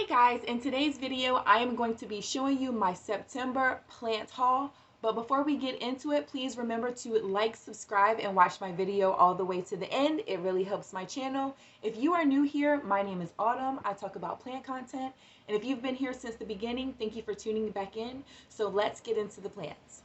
Hi guys, in today's video I am going to be showing you my September plant haul. But before we get into it, please remember to like, subscribe, and watch my video all the way to the end. It really helps my channel. If you are new here, my name is Autumn. I talk about plant content. And if you've been here since the beginning, thank you for tuning back in. So let's get into the plants.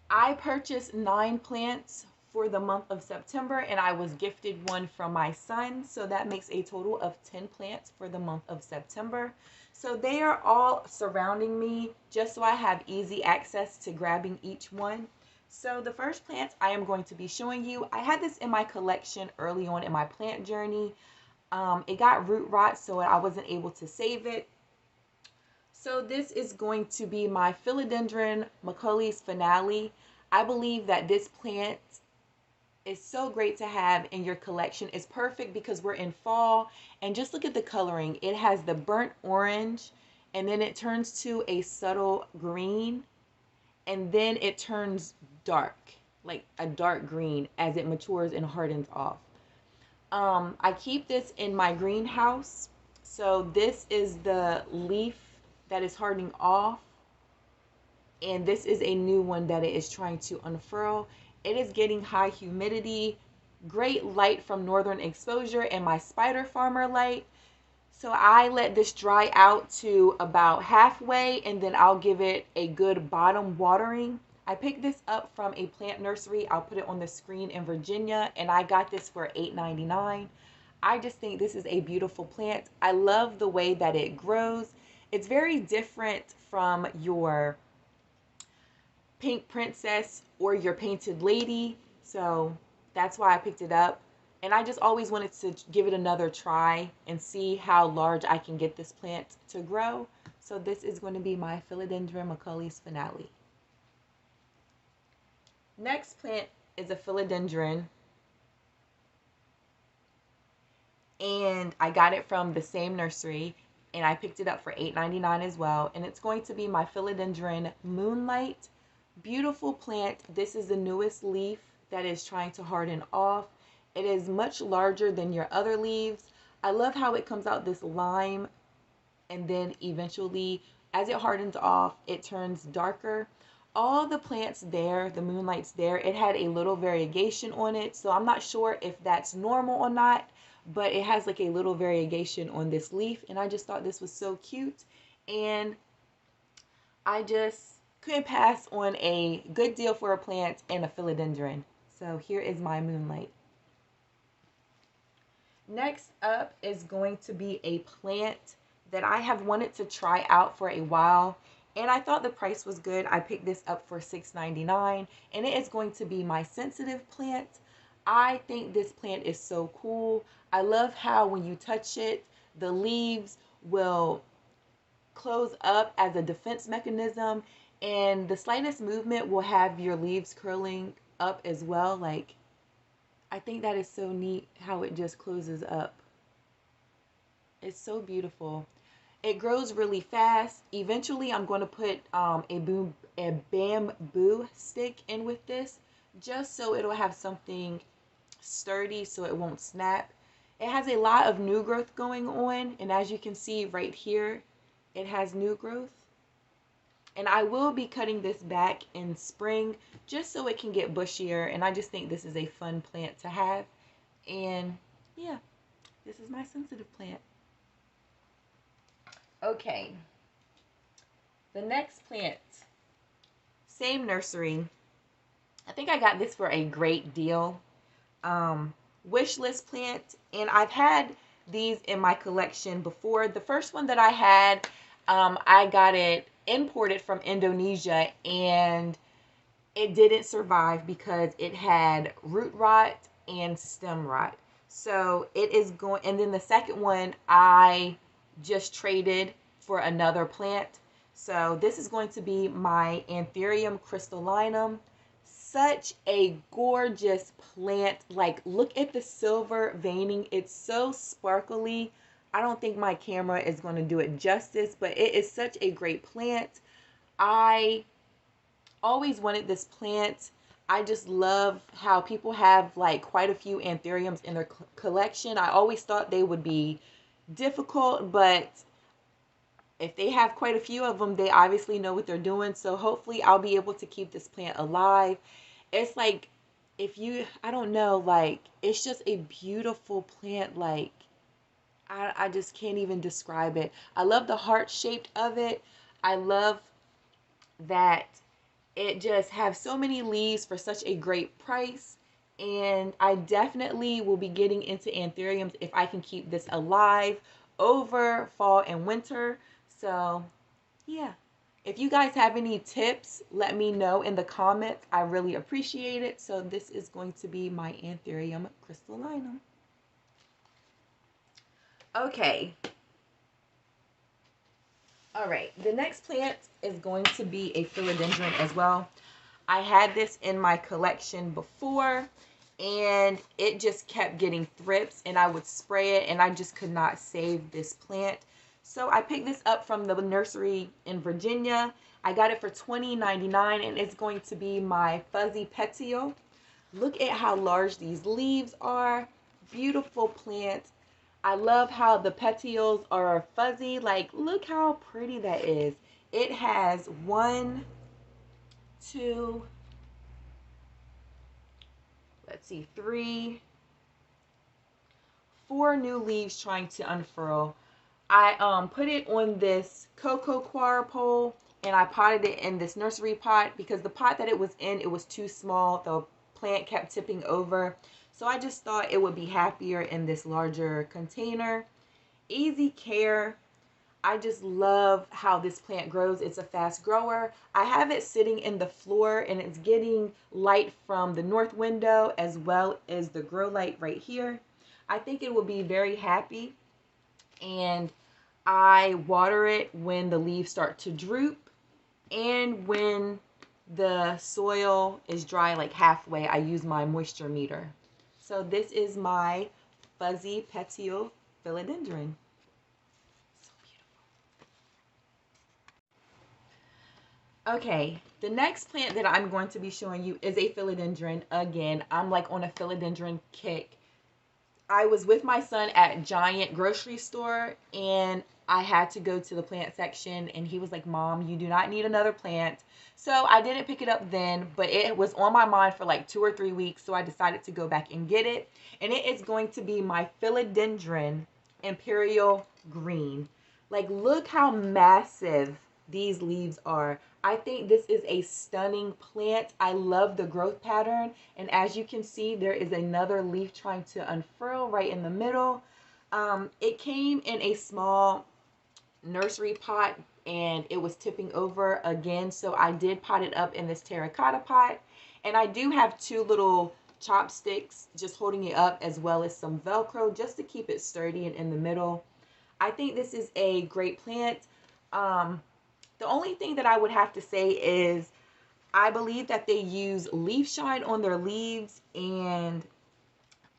I purchased 9 plants for the month of September, and I was gifted one from my son, so that makes a total of 10 plants for the month of September. So they are all surrounding me just so I have easy access to grabbing each one. So the first plant I am going to be showing you, I had this in my collection early on in my plant journey. It got root rot, so I wasn't able to save it. So this is going to be my Philodendron Macaulay's Finale. I believe that this plant is so great to have in your collection. It's perfect because we're in fall, and just look at the coloring. It has the burnt orange, and then it turns to a subtle green, and then it turns dark, like a dark green as it matures and hardens off. I keep this in my greenhouse. So this is the leaf that is hardening off, and this is a new one that it is trying to unfurl. It is getting high humidity, great light from northern exposure, and my spider farmer light. So I let this dry out to about halfway, and then I'll give it a good bottom watering. I picked this up from a plant nursery. I'll put it on the screen in Virginia, and I got this for $8.99. I just think this is a beautiful plant. I love the way that it grows. It's very different from your pink princess or your painted lady. So that's why I picked it up. And I just always wanted to give it another try and see how large I can get this plant to grow. So this is going to be my Philodendron Macaulay's Finale. Next plant is a philodendron, and I got it from the same nursery, and I picked it up for $8.99 as well. And it's going to be my Philodendron Moonlight. Beautiful plant. This is the newest leaf that is trying to harden off. It is much larger than your other leaves. I love how it comes out this lime, and then eventually as it hardens off it turns darker. All the plants there, the Moonlights there, it had a little variegation on it, so I'm not sure if that's normal or not, but it has like a little variegation on this leaf, and I just thought this was so cute, and I just couldn't pass on a good deal for a plant and a philodendron. So here is my Moonlight. Next up is going to be a plant that I have wanted to try out for a while, and I thought the price was good. I picked this up for $6.99, and it is going to be my sensitive plant. I think this plant is so cool. I love how when you touch it, the leaves will close up as a defense mechanism, and the slightest movement will have your leaves curling up as well. Like, I think that is so neat how it just closes up. It's so beautiful. It grows really fast. Eventually I'm going to put a bamboo stick in with this, just so it'll have something sturdy so it won't snap. It has a lot of new growth going on, and as you can see right here, it has new growth. And I will be cutting this back in spring just so it can get bushier, and I just think this is a fun plant to have. And yeah, this is my sensitive plant. Okay, the next plant, same nursery. I think I got this for a great deal. Wishlist Plant, and I've had these in my collection before. The first one that I had, I got it imported from Indonesia, and it didn't survive because it had root rot and stem rot. So it is going, and then the second one I just traded for another plant. So this is going to be my Anthurium crystallinum. Such a gorgeous plant. Like, look at the silver veining. It's so sparkly. I don't think my camera is going to do it justice, but it is such a great plant. I always wanted this plant. I just love how people have like quite a few anthuriums in their collection. I always thought they would be difficult, but if they have quite a few of them, they obviously know what they're doing. So hopefully I'll be able to keep this plant alive. It's like, if you, I don't know, like, it's just a beautiful plant. Like, I just can't even describe it. I love the heart shaped of it. I love that it just have so many leaves for such a great price. And I definitely will be getting into anthuriums if I can keep this alive over fall and winter. So yeah, if you guys have any tips, let me know in the comments. I really appreciate it. So this is going to be my Anthurium crystallinum. Okay. All right, the next plant is going to be a philodendron as well. I had this in my collection before, and it just kept getting thrips, and I would spray it, and I just could not save this plant. So I picked this up from the nursery in Virginia. I got it for $20.99, and it's going to be my fuzzy petiole. Look at how large these leaves are. Beautiful plant. I love how the petioles are fuzzy. Like, look how pretty that is. It has one, two, let's see, three, four new leaves trying to unfurl. I put it on this cocoa coir pole, and I potted it in this nursery pot because the pot that it was in, it was too small. The plant kept tipping over. So I just thought it would be happier in this larger container. Easy care. I just love how this plant grows. It's a fast grower. I have it sitting in the floor, and it's getting light from the north window as well as the grow light right here. I think it will be very happy, and I water it when the leaves start to droop and when the soil is dry, like halfway. I use my moisture meter. So this is my fuzzy petiole philodendron. Okay, the next plant that I'm going to be showing you is a philodendron. Again, I'm like on a philodendron kick. I was with my son at Giant grocery store, and I had to go to the plant section, and he was like, "Mom, you do not need another plant." So I didn't pick it up then, but it was on my mind for like 2 or 3 weeks, so I decided to go back and get it. And it is going to be my Philodendron Imperial Green. Like, look how massive these leaves are. I think this is a stunning plant. I love the growth pattern. And as you can see, there is another leaf trying to unfurl right in the middle. It came in a small nursery pot, and it was tipping over again. So I did pot it up in this terracotta pot. And I do have two little chopsticks just holding it up, as well as some Velcro just to keep it sturdy and in the middle. I think this is a great plant. The only thing that I would have to say is I believe that they use leaf shine on their leaves, and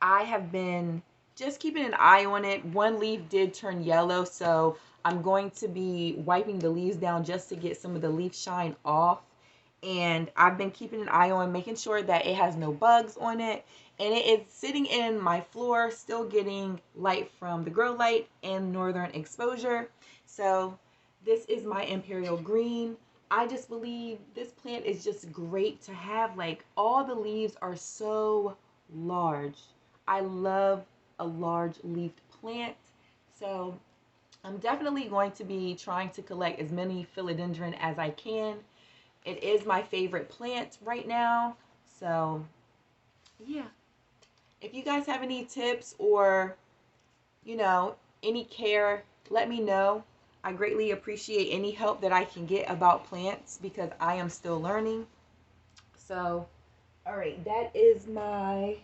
I have been just keeping an eye on it. One leaf did turn yellow, so I'm going to be wiping the leaves down just to get some of the leaf shine off. And I've been keeping an eye on making sure that it has no bugs on it. And it is sitting in my floor, still getting light from the grow light and northern exposure. So this is my Imperial Green. I just believe this plant is just great to have. Like, all the leaves are so large. I love a large leafed plant. So I'm definitely going to be trying to collect as many philodendron as I can. It is my favorite plant right now. So yeah, if you guys have any tips or, any care, let me know. I greatly appreciate any help that I can get about plants because I am still learning. So, all right, that is my,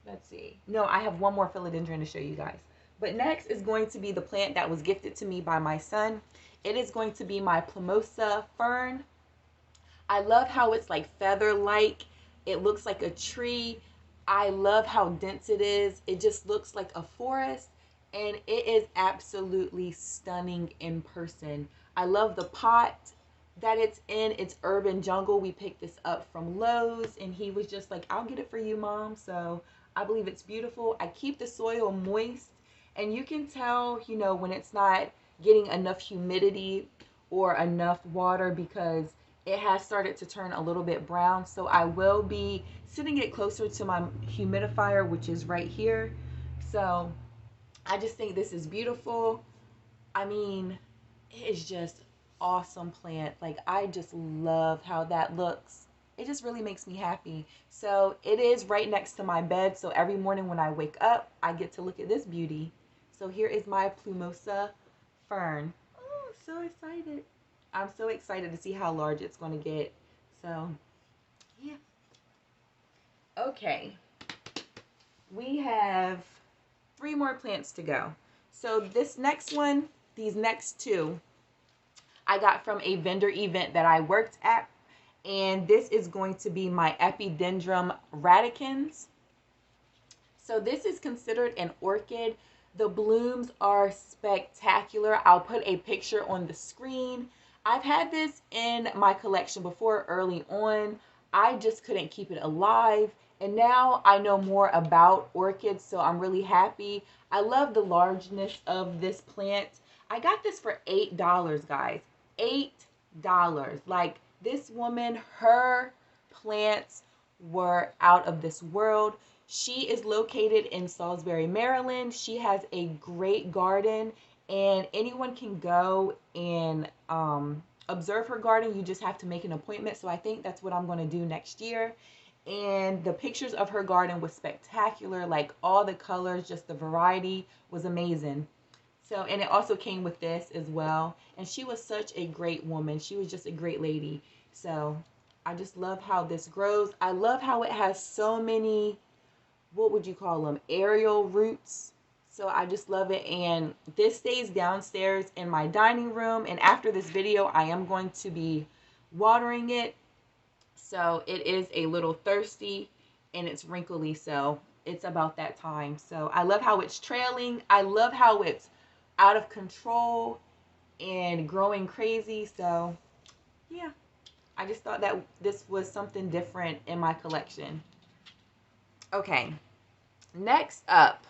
let's see. No, I have one more philodendron to show you guys. But next is going to be the plant that was gifted to me by my son. It is going to be my Plumosa Fern. I love how it's like feather-like. It looks like a tree. I love how dense it is. It just looks like a forest, and it is absolutely stunning in person. I love the pot. that it's in its urban jungle. We picked this up from Lowe's, and he was just like, I'll get it for you, Mom. So I believe it's beautiful. I keep the soil moist, and you can tell, when it's not getting enough humidity or enough water, because it has started to turn a little bit brown. So I will be sitting it closer to my humidifier, which is right here. So I just think this is beautiful. I mean, it's just awesome plant. Like, I just love how that looks. It just really makes me happy. So it is right next to my bed. So every morning when I wake up, I get to look at this beauty. So here is my Plumosa Fern. Oh, so excited. I'm so excited to see how large it's going to get. So, yeah. Okay. We have 3 more plants to go. So this next one, these next 2, I got from a vendor event that I worked at. And this is going to be my Epidendrum Radicans. So this is considered an orchid. The blooms are spectacular. I'll put a picture on the screen. I've had this in my collection before early on. I just couldn't keep it alive. And now I know more about orchids, so I'm really happy. I love the largeness of this plant. I got this for $8, guys. $8. Like, this woman, her plants were out of this world. She is located in Salisbury, Maryland. She has a great garden, and anyone can go and observe her garden. You just have to make an appointment. So I think that's what I'm going to do next year. And the pictures of her garden was spectacular. Like, all the colors, just the variety was amazing. So, and it also came with this as well. And she was such a great woman. She was just a great lady. So I just love how this grows. I love how it has so many, what would you call them, aerial roots. So I just love it. And this stays downstairs in my dining room. And after this video, I am going to be watering it. So it is a little thirsty and it's wrinkly. So it's about that time. So I love how it's trailing. I love how it's out of control and growing crazy. So yeah, I just thought that this was something different in my collection. Okay, next up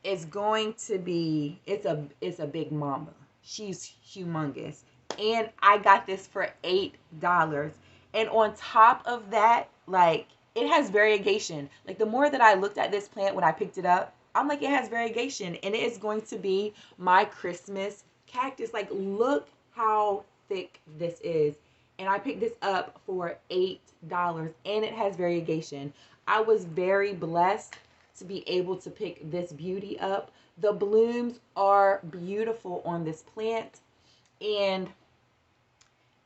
is going to be, it's a big mama. She's humongous. And I got this for $8. And on top of that, like, it has variegation. Like, the more that I looked at this plant when I picked it up, I'm like, it has variegation. And it is going to be my Christmas cactus. Like, look how thick this is. And I picked this up for $8. And it has variegation. I was very blessed to be able to pick this beauty up. The blooms are beautiful on this plant. And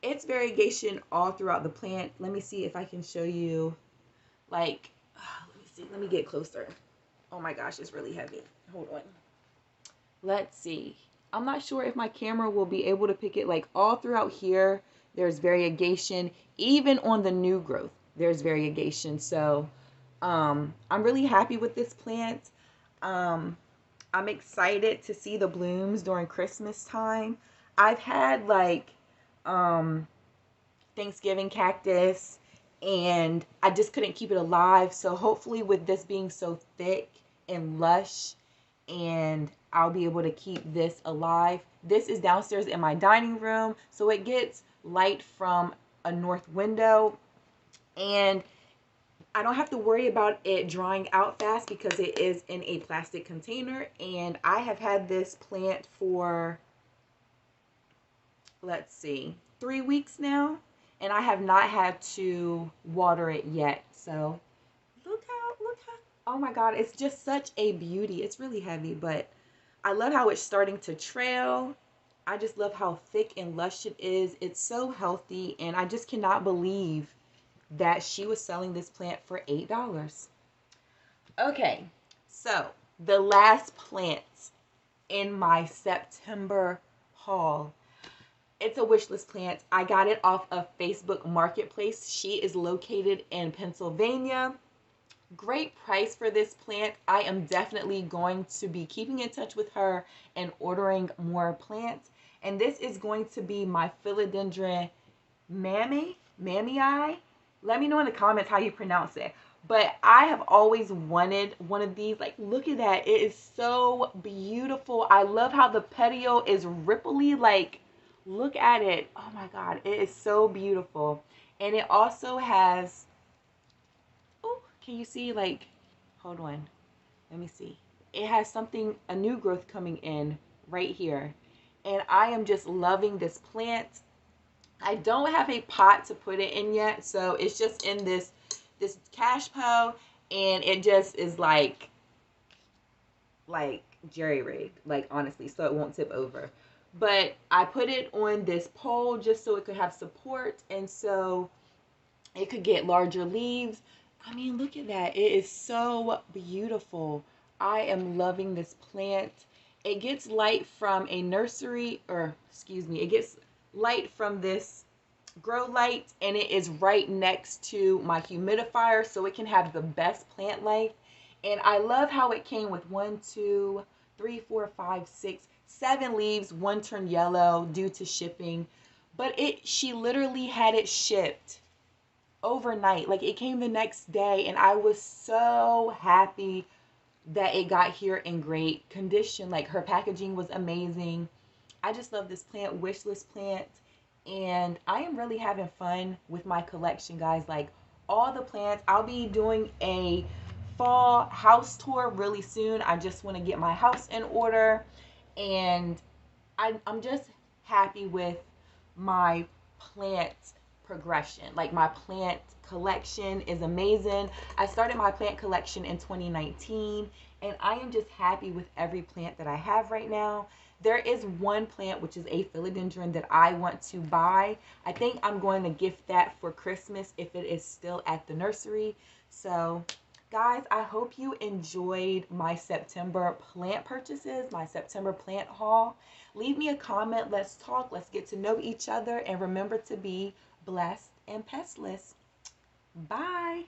it's variegation all throughout the plant. Let me see if I can show you, like, let me see. Let me get closer. Oh my gosh, it's really heavy. Hold on. Let's see. I'm not sure if my camera will be able to pick it. Like, all throughout here, there's variegation. Even on the new growth, there's variegation. So I'm really happy with this plant. I'm excited to see the blooms during Christmas time. I've had, like, Thanksgiving cactus, and I just couldn't keep it alive. So hopefully with this being so thick and lush, and I'll be able to keep this alive. This is downstairs in my dining room, so it gets light from a north window, and I don't have to worry about it drying out fast because it is in a plastic container. And I have had this plant for, let's see, 3 weeks now, and I have not had to water it yet. So look how, oh my God, it's just such a beauty. It's really heavy, but I love how it's starting to trail. I just love how thick and lush it is. It's so healthy, and I just cannot believe that she was selling this plant for $8. Okay, so the last plant in my September haul, it's a wishlist plant. I got it off of Facebook Marketplace. She is located in Pennsylvania. Great price for this plant. I am definitely going to be keeping in touch with her and ordering more plants. And this is going to be my Philodendron Mamei. Let me know in the comments how you pronounce it. But I have always wanted one of these. Like, look at that. It is so beautiful. I love how the petiole is ripply. Like, look at it. Oh my God. It is so beautiful. And it also has, oh, can you see? Like, hold on. Let me see. It has something, a new growth coming in right here. And I am just loving this plant. I don't have a pot to put it in yet, so it's just in this cash po, and it just is like jerry rigged, like honestly, so it won't tip over. But I put it on this pole just so it could have support, and so it could get larger leaves. I mean, look at that. It is so beautiful. I am loving this plant. It gets light from a nursery, or excuse me, it gets light from this grow light, and it is right next to my humidifier, so it can have the best plant life. And I love how it came with 1, 2, 3, 4, 5, 6, 7 leaves. One turned yellow due to shipping, but she literally had it shipped overnight. Like, it came the next day, and I was so happy that it got here in great condition. Like, her packaging was amazing. I just love this plant, Wishlist Plant, and I am really having fun with my collection, guys. Like, all the plants. I'll be doing a fall house tour really soon. I just want to get my house in order, and I'm just happy with my plant progression. Like, my plant collection is amazing. I started my plant collection in 2019, and I am just happy with every plant that I have right now. There is one plant, which is a philodendron, that I want to buy. I think I'm going to gift that for Christmas if it is still at the nursery. So guys, I hope you enjoyed my September plant purchases, my September plant haul. Leave me a comment. Let's talk. Let's get to know each other. And remember to be blessed and pestless. Bye.